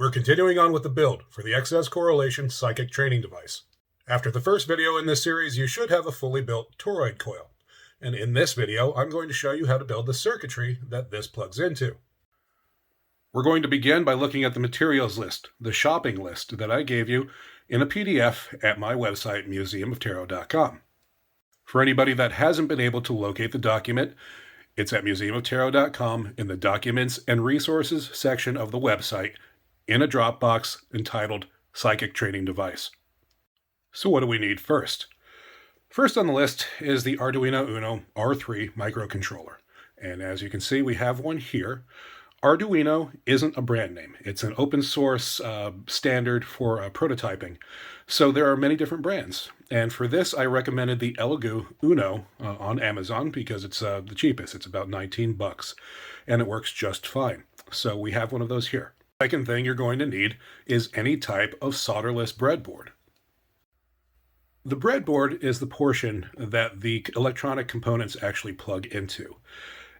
We're continuing on with the build for the excess correlation psychic training device. After the first video in this series, you should have a fully built toroid coil. And in this video, I'm going to show you how to build the circuitry that this plugs into. We're going to begin by looking at the materials list, the shopping list that I gave you in a PDF at my website, museumoftarot.com. For anybody that hasn't been able to locate the document, it's at museumoftarot.com in the Documents and Resources section of the website in a Dropbox entitled Psychic Training Device. So what do we need first? First on the list is the Arduino Uno R3 microcontroller. And as you can see, we have one here. Arduino isn't a brand name. It's an open source standard for prototyping. So there are many different brands. And for this, I recommended the Elegoo Uno on Amazon because it's the cheapest. It's about $19 and it works just fine. So we have one of those here. Second thing you're going to need is any type of solderless breadboard. The breadboard is the portion that the electronic components actually plug into.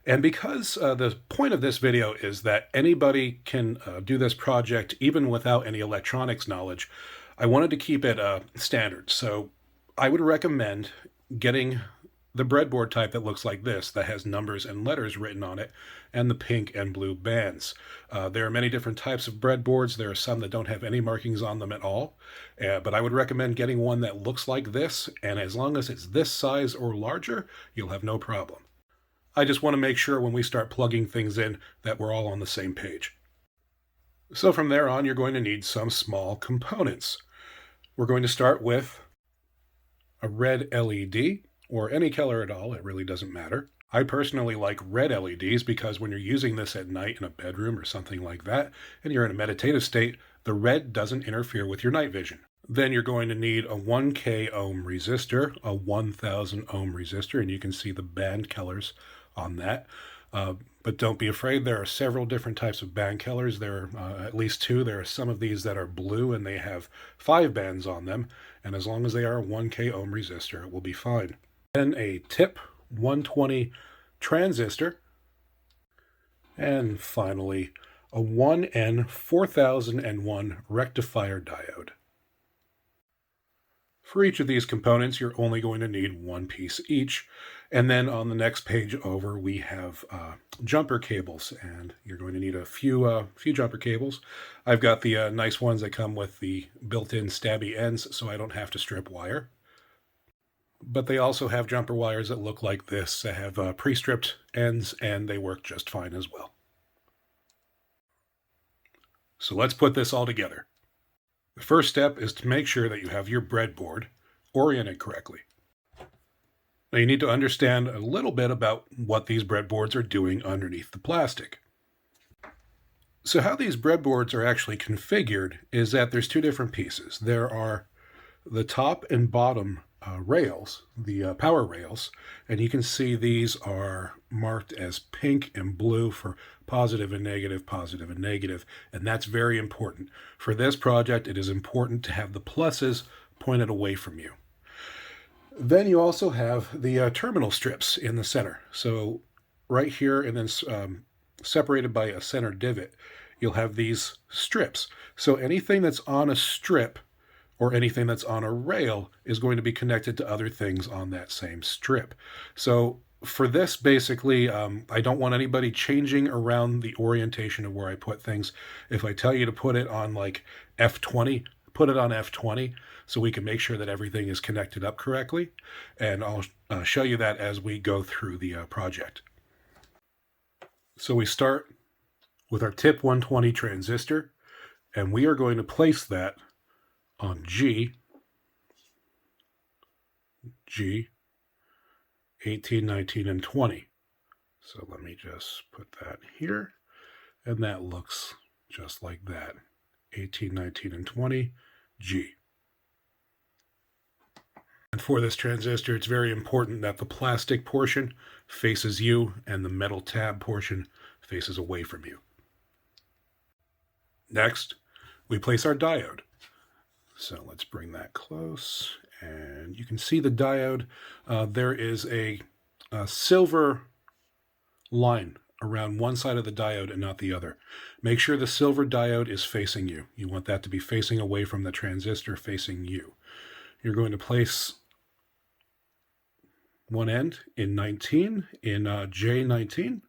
And because the point of this video is that anybody can do this project even without any electronics knowledge, I wanted to keep it standard. So I would recommend getting the breadboard type that looks like this, that has numbers and letters written on it, and the pink and blue bands. There are many different types of breadboards. There are some that don't have any markings on them at all, but I would recommend getting one that looks like this, and as long as it's this size or larger, you'll have no problem. I just want to make sure when we start plugging things in that we're all on the same page. So from there on, you're going to need some small components. We're going to start with a red LED, or any color at all, it really doesn't matter. I personally like red LEDs because when you're using this at night in a bedroom or something like that, and you're in a meditative state, the red doesn't interfere with your night vision. Then you're going to need a 1K ohm resistor, a 1000 ohm resistor, and you can see the band colors on that. But don't be afraid, there are several different types of band colors. There are at least two. There are some of these that are blue and they have 5 bands on them, and as long as they are a 1K ohm resistor, it will be fine. Then a tip 120 transistor, and finally a 1N 4001 rectifier diode. For each of these components, you're only going to need one piece each. And then on the next page over, we have jumper cables, and you're going to need a few jumper cables. I've got the nice ones that come with the built-in stabby ends, so I don't have to strip wire. But they also have jumper wires that look like this, that have pre-stripped ends, and they work just fine as well. So let's put this all together. The first step is to make sure that you have your breadboard oriented correctly. Now you need to understand a little bit about what these breadboards are doing underneath the plastic. So how these breadboards are actually configured is that there's two different pieces. There are the top and bottom rails, the power rails, and you can see these are marked as pink and blue for positive and negative, and that's very important. For this project, it is important to have the pluses pointed away from you. Then you also have the terminal strips in the center. So right here, and then separated by a center divot, you'll have these strips. So anything that's on a strip or anything that's on a rail is going to be connected to other things on that same strip. So for this, basically, I don't want anybody changing around the orientation of where I put things. If I tell you to put it on like F20, put it on F20 so we can make sure that everything is connected up correctly. And I'll show you that as we go through the project. So we start with our tip 120 transistor, and we are going to place that on G, 18, 19, and 20. So let me just put that here, and that looks just like that. 18, 19, and 20, G. And for this transistor, it's very important that the plastic portion faces you and the metal tab portion faces away from you. Next, we place our diode. So let's bring that close, and you can see the diode. There is a silver line around one side of the diode and not the other. Make sure the silver diode is facing you. You want that to be facing away from the transistor, facing you. You're going to place one end in 19, in J19,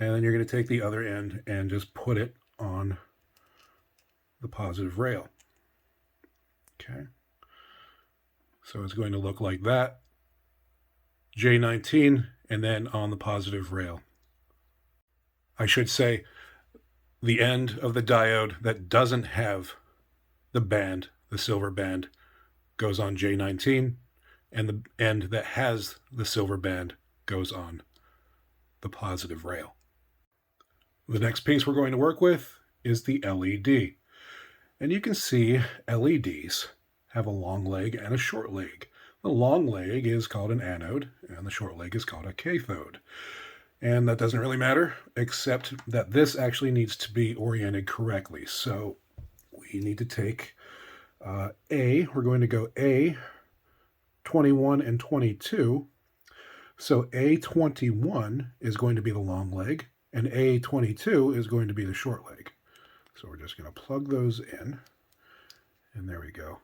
and then you're going to take the other end and just put it on the positive rail. Okay. So it's going to look like that. J19, and then on the positive rail. I should say the end of the diode that doesn't have the band, the silver band, goes on J19, and the end that has the silver band goes on the positive rail. The next piece we're going to work with is the LED. And you can see LEDs have a long leg and a short leg. The long leg is called an anode, and the short leg is called a cathode. And that doesn't really matter, except that this actually needs to be oriented correctly. So we need to take we're going to go A, 21 and 22. So A21 is going to be the long leg, and A22 is going to be the short leg. So we're just going to plug those in, and there we go.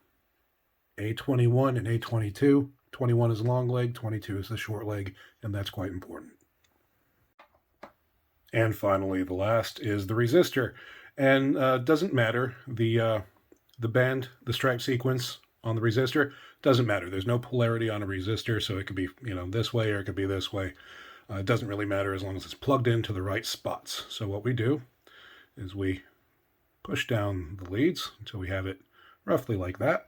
A21 and A22. 21 is the long leg, 22 is the short leg, and that's quite important. And finally, the last is the resistor. And doesn't matter, the band, the stripe sequence on the resistor, doesn't matter. There's no polarity on a resistor, so it could be, this way or it could be this way. It doesn't really matter as long as it's plugged into the right spots. So what we do is we push down the leads until we have it roughly like that.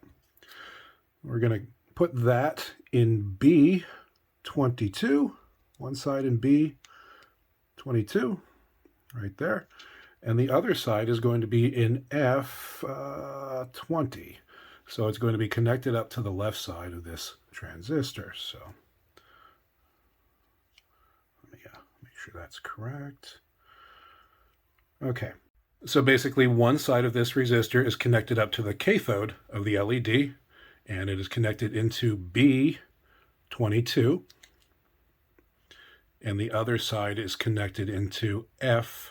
We're going to put that in B22, one side in B22, right there. And the other side is going to be in F20. So it's going to be connected up to the left side of this transistor. So let me make sure that's correct. Okay. So basically one side of this resistor is connected up to the cathode of the LED, and it is connected into B22. And the other side is connected into F20.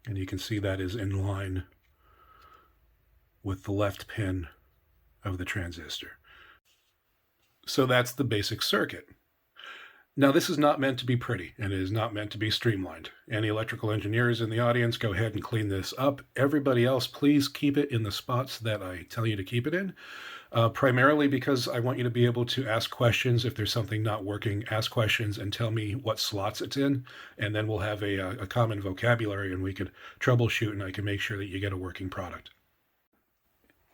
And you can see that is in line with the left pin of the transistor. So that's the basic circuit. Now, this is not meant to be pretty, and it is not meant to be streamlined. Any electrical engineers in the audience, go ahead and clean this up. Everybody else, please keep it in the spots that I tell you to keep it in. Primarily because I want you to be able to ask questions. If there's something not working, ask questions and tell me what slots it's in, and then we'll have a common vocabulary and we could troubleshoot, and I can make sure that you get a working product.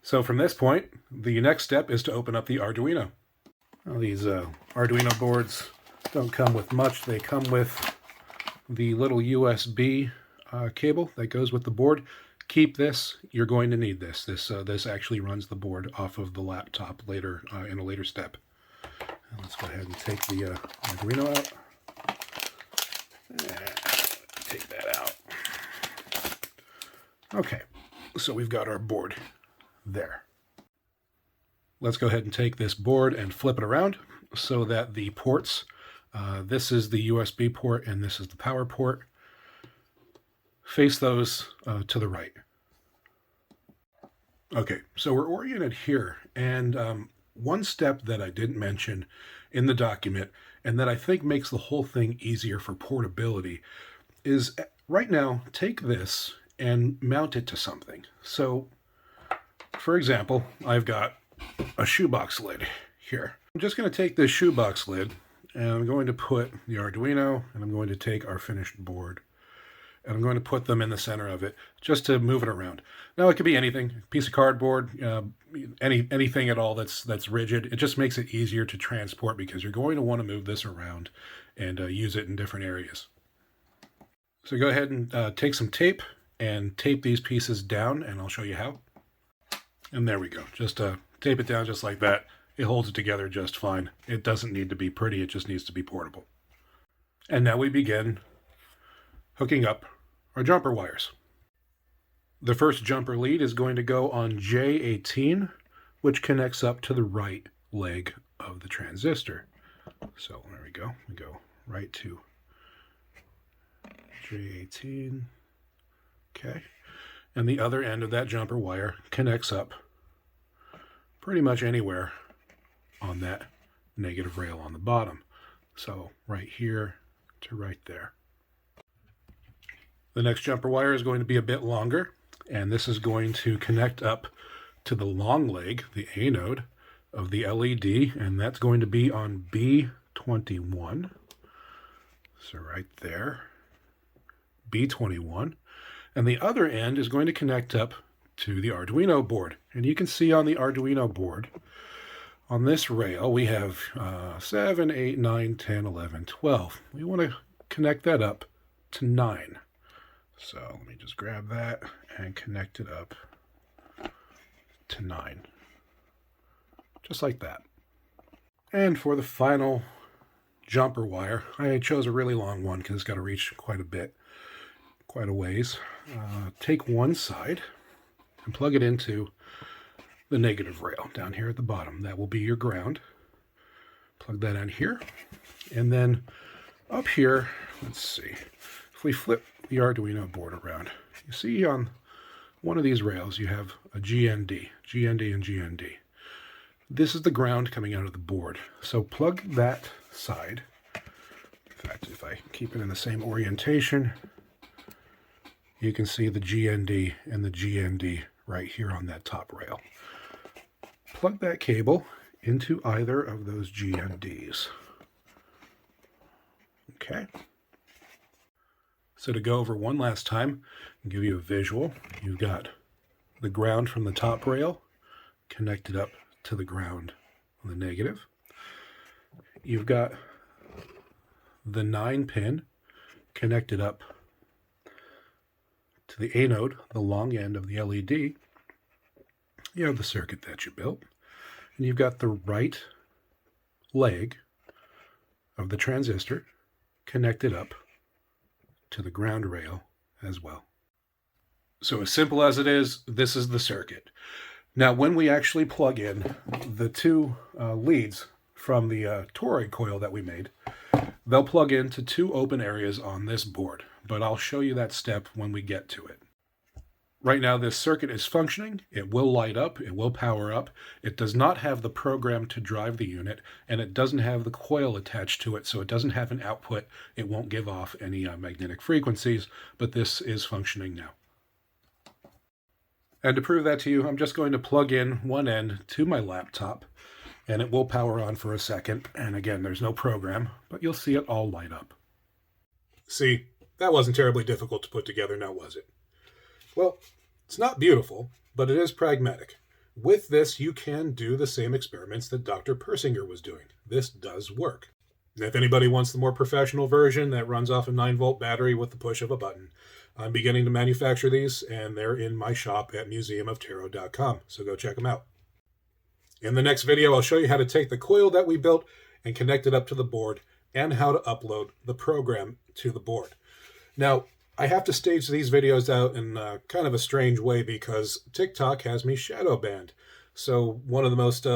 So from this point, the next step is to open up the Arduino. Well, these Arduino boards don't come with much. They come with the little USB cable that goes with the board. Keep this. You're going to need this. This actually runs the board off of the laptop later in a later step. And let's go ahead and take the Arduino out. Take that out. Okay, so we've got our board there. Let's go ahead and take this board and flip it around so that the ports, this is the USB port and this is the power port, face those to the right. Okay, so we're oriented here, and one step that I didn't mention in the document, and that I think makes the whole thing easier for portability, is right now, take this and mount it to something. So, for example, I've got a shoebox lid here. I'm just going to take this shoebox lid, and I'm going to put the Arduino, and I'm going to take our finished board, and I'm going to put them in the center of it just to move it around. Now, it could be anything, piece of cardboard, anything at all that's rigid. It just makes it easier to transport because you're going to want to move this around and use it in different areas. So go ahead and take some tape and tape these pieces down, and I'll show you how. And there we go. Just tape it down just like that. It holds it together just fine. It doesn't need to be pretty, it just needs to be portable. And now we begin hooking up our jumper wires. The first jumper lead is going to go on J18, which connects up to the right leg of the transistor. So there we go. We go right to J18. Okay. And the other end of that jumper wire connects up pretty much anywhere on that negative rail on the bottom. So right here to right there. The next jumper wire is going to be a bit longer, and this is going to connect up to the long leg, the anode of the LED, and that's going to be on B21. So right there, B21. And the other end is going to connect up to the Arduino board. And you can see on the Arduino board, on this rail, we have 7, 8, 9, 10, 11, 12. We want to connect that up to 9. So let me just grab that and connect it up to 9. Just like that. And for the final jumper wire, I chose a really long one because it's got to reach quite a ways. Take one side and plug it into the negative rail down here at the bottom. That will be your ground. Plug that in here. And then up here, let's see, if we flip the Arduino board around, you see on one of these rails you have a GND, and GND. This is the ground coming out of the board. So plug that side. In fact, if I keep it in the same orientation, you can see the GND and the GND right here on that top rail. Plug that cable into either of those GNDs. Okay. So to go over one last time and give you a visual, you've got the ground from the top rail connected up to the ground on the negative. You've got the 9-pin connected up to the anode, the long end of the LED. You have the circuit that you built. And you've got the right leg of the transistor connected up to the ground rail as well. So as simple as it is, this is the circuit. Now when we actually plug in the two leads from the toroid coil that we made, they'll plug into two open areas on this board, but I'll show you that step when we get to it. Right now this circuit is functioning, it will light up, it will power up. It does not have the program to drive the unit, and it doesn't have the coil attached to it, so it doesn't have an output. It won't give off any magnetic frequencies, but this is functioning now. And to prove that to you, I'm just going to plug in one end to my laptop, and it will power on for a second. And again, there's no program, but you'll see it all light up. See, that wasn't terribly difficult to put together now, was it? Well, it's not beautiful, but it is pragmatic. With this, you can do the same experiments that Dr. Persinger was doing. This does work. And if anybody wants the more professional version that runs off a 9-volt battery with the push of a button, I'm beginning to manufacture these, and they're in my shop at museumoftarot.com, so go check them out. In the next video, I'll show you how to take the coil that we built and connect it up to the board, and how to upload the program to the board. Now, I have to stage these videos out in kind of a strange way because TikTok has me shadow banned. So one of the most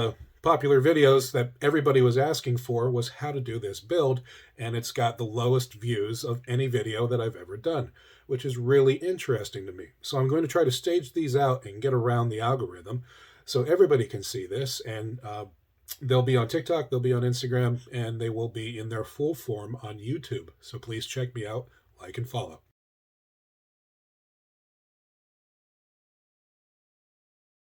popular videos that everybody was asking for was how to do this build, and it's got the lowest views of any video that I've ever done, which is really interesting to me. So I'm going to try to stage these out and get around the algorithm so everybody can see this, and they'll be on TikTok, they'll be on Instagram, and they will be in their full form on YouTube. So please check me out, like and follow.